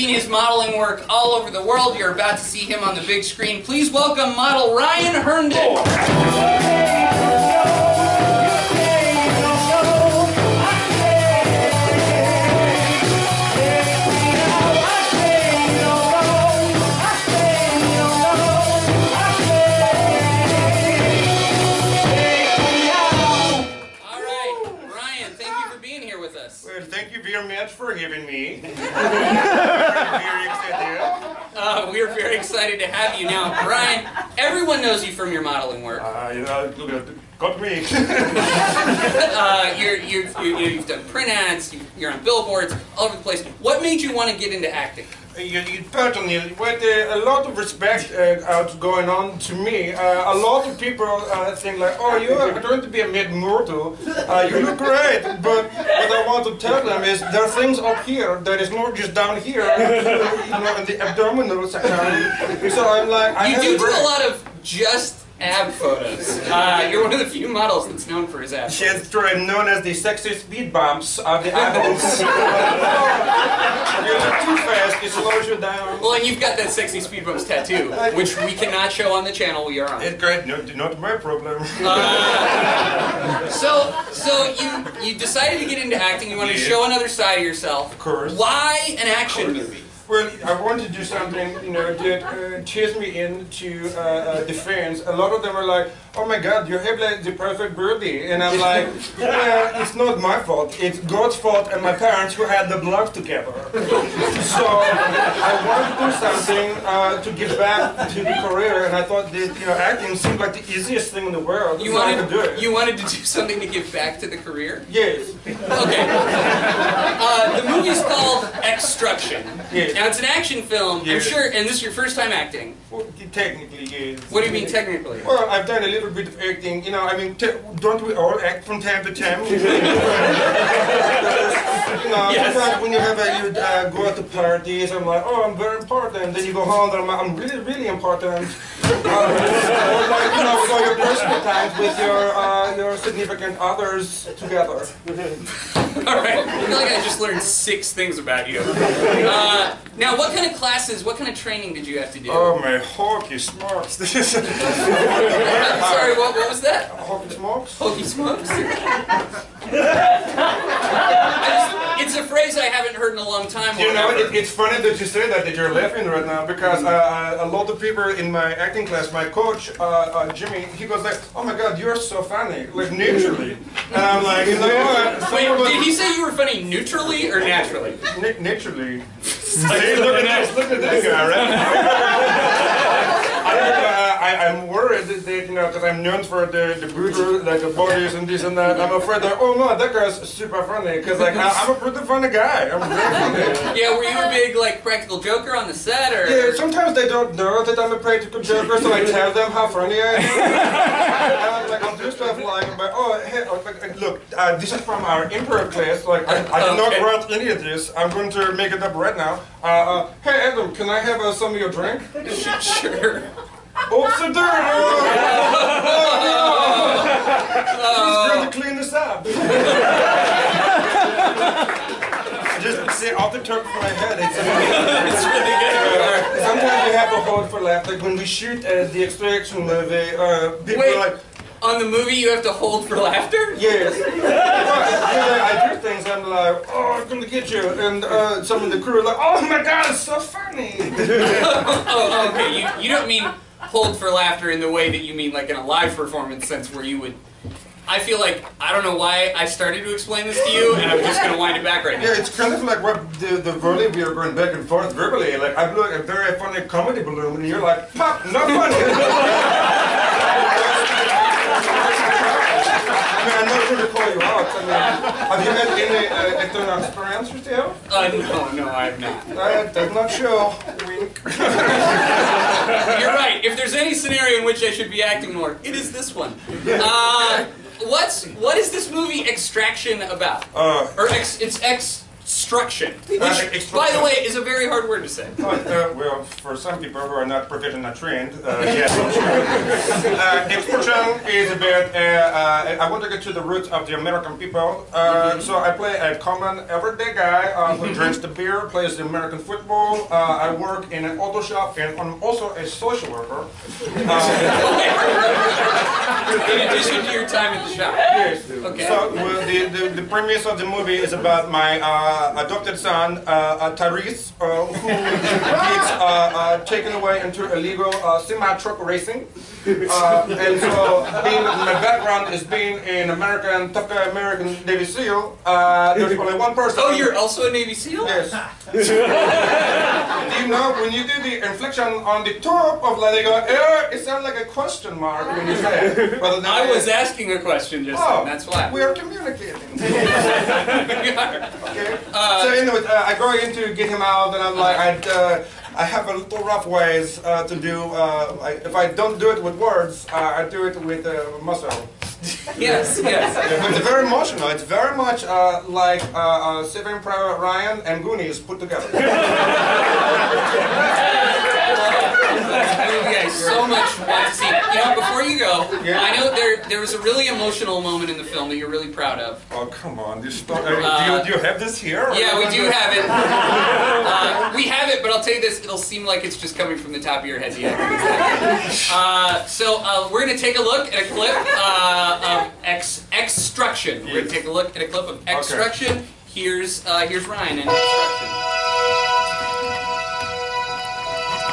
seen his modeling work all over the world. You're about to see him on the big screen. Please welcome model Ryan Herndon. Well, thank you very much for having me. Very excited. We're very excited to have you. Now, Brian, everyone knows you from your modeling work. Got me. You've done print ads, you're on billboards, all over the place. What made you want to get into acting? Personally, with a lot of respect going on to me, a lot of people think like, oh, you are going to be a mid-mortal, you look great, but what I want to tell them is there are things up here that is not just down here, you know, in the abdominal section. So I'm like, you do a lot of just ab photos. You're one of the few models that's known for his abs. That's true. I'm known as the sexy speed bumps of the abs. You look too fast, it slows you down. Well, and you've got that sexy speed bumps tattoo, which we cannot show on the channel we are on. It's great. Not my problem. So you decided to get into acting. You wanted to show another side of yourself. Of course. Why an action movie? Well, I wanted to do something, you know, that cheers me into the fans. A lot of them are like, oh my God, you have like the perfect birthday. And I'm like, well, it's not my fault. It's God's fault and my parents who had the blood together. So I wanted to do something to give back to the career, and I thought that, you know, acting seemed like the easiest thing in the world. You wanted to do it. You wanted to do something to give back to the career? Yes. Okay. The movie's called Extraction. Yes. Now, it's an action film, yes. I'm sure, and this is your first time acting. Well, technically, yes. What do you mean, technically? Well, I've done a little bit of acting, you know, I mean, don't we all act from time to time? You know, yes. Sometimes when you go out to parties, I'm like, oh, I'm very important. Then you go home, and I'm really, really important. Or like, you know, so your personal times with your significant others together. All right. I feel like I just learned 6 things about you. Now, what kind of classes, what kind of training did you have to do? Oh, my hockey smokes. Sorry, what was that? Hockey smokes? Hockey smokes? It's a phrase I haven't heard in a long time. You know, it's funny that you say that you're laughing right now, because a lot of people in my acting class, my coach, Jimmy, he goes like, oh my God, you're so funny, like naturally. And I'm like, you know what? Wait, did he say you were funny neutrally or naturally? Naturally. See, look at this guy, right? I'm worried that, you know, because I'm known for the brutal, like the bodies and this and that. I'm afraid that, oh no, that guy's super funny, because like I'm a pretty funny guy. I'm very funny. Yeah, were you a big like practical joker on the set, or? Yeah, sometimes they don't know that I'm a practical joker, so I tell them how funny I am. Like I'll do stuff like, oh hey, like, look, this is from our improv class. Like I did not write any of this. I'm going to make it up right now. Hey Adam, can I have some of your drink? Sure. Oops, a dirt! Who's going to clean this up? Just say off the top of my head, it's really good. Sometimes we have to hold for laughter. Like when we shoot the Extraction movie, people are like, on the movie you have to hold for laughter? Yes. I do things, I'm like, oh, I'm going to get you. And some of the crew are like, oh my God, it's so funny. Oh, okay. You don't mean hold for laughter in the way that you mean like in a live performance sense where you would... I feel like, I don't know why I started to explain this to you, and I'm just going to wind it back right now. Yeah, it's kind of like what the volley we are going back and forth verbally. Like, I blew a very funny comedy balloon, and you're like, pop, not funny. I mean, I'm not going to call you out. I mean, have you had any acting experience yourself? No, I have not. That does not show. Wink. You're right. If there's any scenario in which I should be acting more, it is this one. What is this movie Extraction about? It's extraction, which, extraction. by the way, is a very hard word to say. Well, for some people who are not professionally trained, yes. Extraction is about, I want to get to the roots of the American people. So I play a common, everyday guy who drinks the beer, plays the American football. I work in an auto shop, and I'm also a social worker. In addition to your time at the shop. Yes. Okay. So the premise of the movie is about my adopted son, Tyrese, who gets taken away into illegal semi-truck racing. And so my background is being an American, tough guy American Navy SEAL. There's only one person. Oh, you're also a Navy SEAL? Yes. Do you know when you do the inflection on the top of letting go air, it sounds like a question mark when you say it. I was asking a question just then, that's why. We are communicating. We are. Okay. So anyway, I go in to get him out, and I'm like, I have a little rough ways to do. If I don't do it with words, I do it with muscle. Yes, yes. But it's very emotional. It's very much like Saving Private Ryan and Goonies put together. I so much want to see. You know, before you go, I know there was a really emotional moment in the film that you're really proud of. Oh, come on. Do you have this here? Yeah, we do have it. We have it, but I'll tell you this, it'll seem like it's just coming from the top of your head. So we're going to take a look at a clip of Extraction. We're going to take a look at a clip of Extraction. Okay. Here's Ryan in Extraction.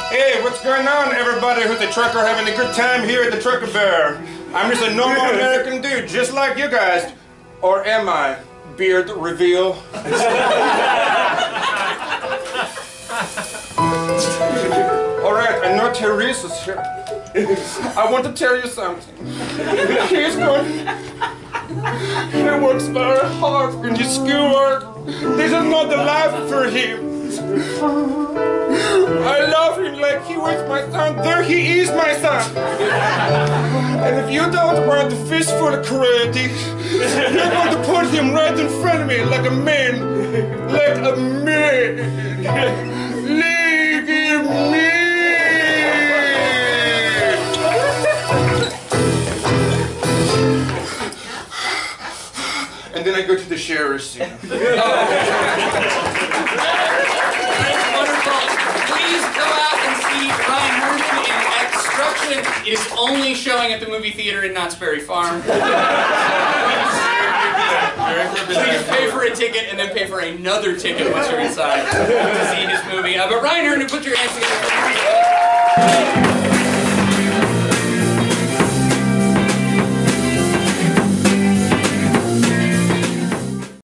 Hey, what's going on, everybody who's a trucker having a good time here at the Trucker Bear? I'm just a normal American dude, just like you guys. Or am I? Beard reveal. Alright, I know Therese is here. I want to tell you something. He's good. He works very hard in his schoolwork. This is not the life for him. I love him like he was my son. There he is, my son. And if you don't want a fistful of credit, you're going to put him right in front of me like a man. Like a man. Like a man. And then I go to the shower scene. It is only showing at the movie theater in Knott's Berry Farm. Please pay for a ticket and then pay for another ticket once you're inside to see this movie. But Ryan Herndon, put your hands together.